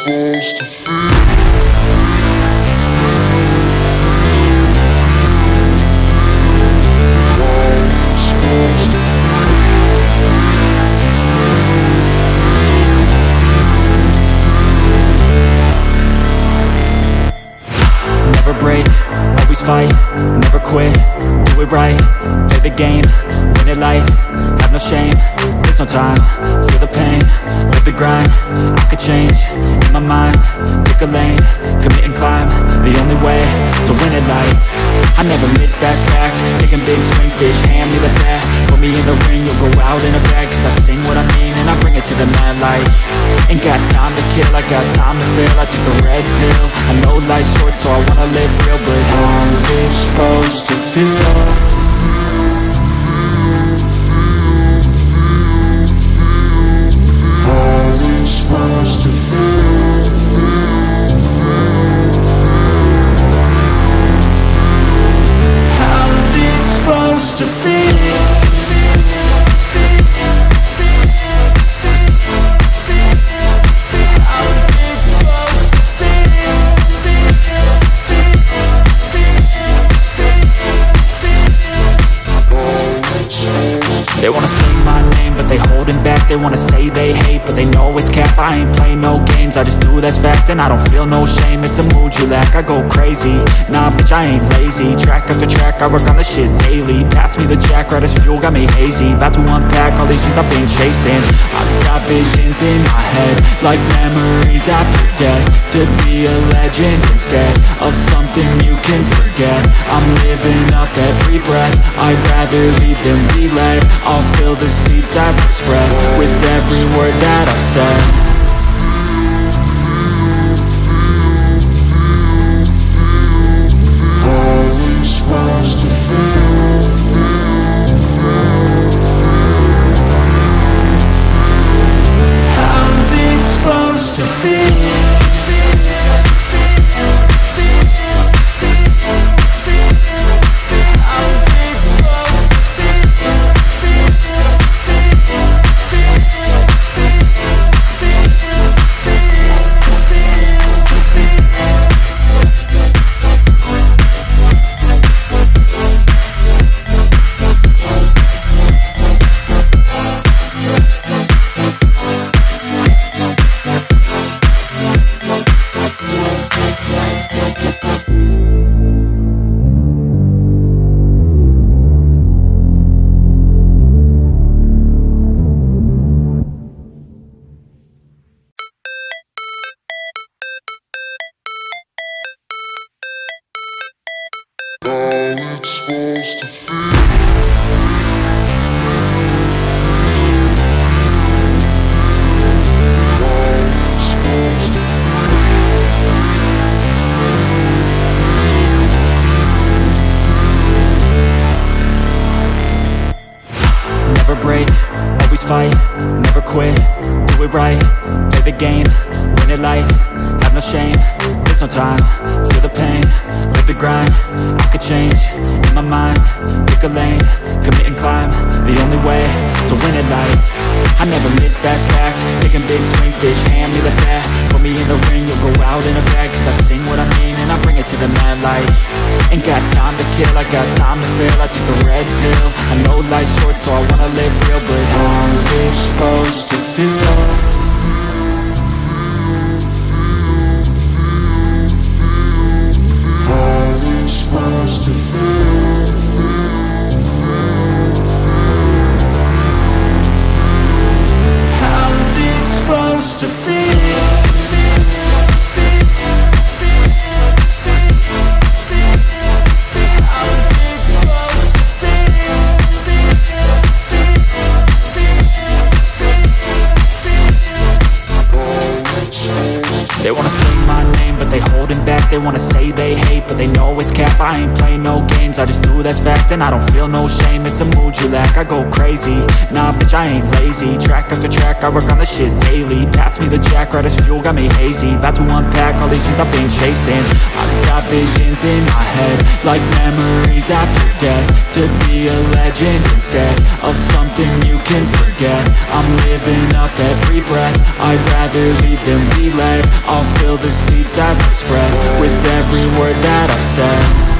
supposed to feel? Never break, always fight, never quit, do it right, play the game, win it life, have no shame, there's no time, feel the pain, live the grind, I could change, in my mind, pick a lane, commit and climb, the only way to win it life, I never miss, that's fact, taking big swings, bitch, hand me the bat, put me in the ring, you'll go out in a bag, cause I sing what I mean and I bring it to the mad light, ain't got time to kill, I got time to feel, I took the red pill, I know life's short so I wanna live real, but how's it supposed to feel? How's it supposed to feel? How's it supposed to feel? They wanna say my name, but they holding back. They wanna say they hate, but they know it's cap. I ain't play no games, I just do that's fact. And I don't feel no shame, it's a mood you lack. I go crazy, nah bitch I ain't lazy. Track after track, I work on the shit daily. Pass me the jack, right as fuel, got me hazy. About to unpack all these things I've been chasing. I've got visions in my head, like memories after death. To be a legend instead of something you can forget. I'm living up every breath, I'd rather lead than be led. I'll fill the seeds as I spread with every word that I've said. How's it supposed to feel? How's it supposed to feel? Never break, always fight, never quit, do it right, play the game, win it life, have no shame, there's no time, feel the pain, live the grind, I could change, in my mind, pick a lane, commit and climb, the only way to win it life, I never miss, that's fact, taking big swings, bitch, hand me the bat, put me in the ring, you'll go out in a bag, cause I sing what I mean and I bring it to the mad light, ain't got time to kill, I got time to feel, I took the red pill, I know life's short so I wanna live real, but how's it supposed to feel? How's it supposed to feel? How's it supposed to feel? They wanna say they hate, but they know it's cap. I ain't play no games, I just do, that's fact. And I don't feel no shame, it's a mood you lack. I go crazy, nah bitch I ain't lazy. Track after track, I work on the shit daily. Pass me the jack, right as fuel, got me hazy. About to unpack all these things I've been chasing. I've got visions in my head, like memories after death. To be a legend instead of something you can forget. I'm living up every breath, I'd rather lead than be led. I'll fill the seats as I spread with every word that I've said.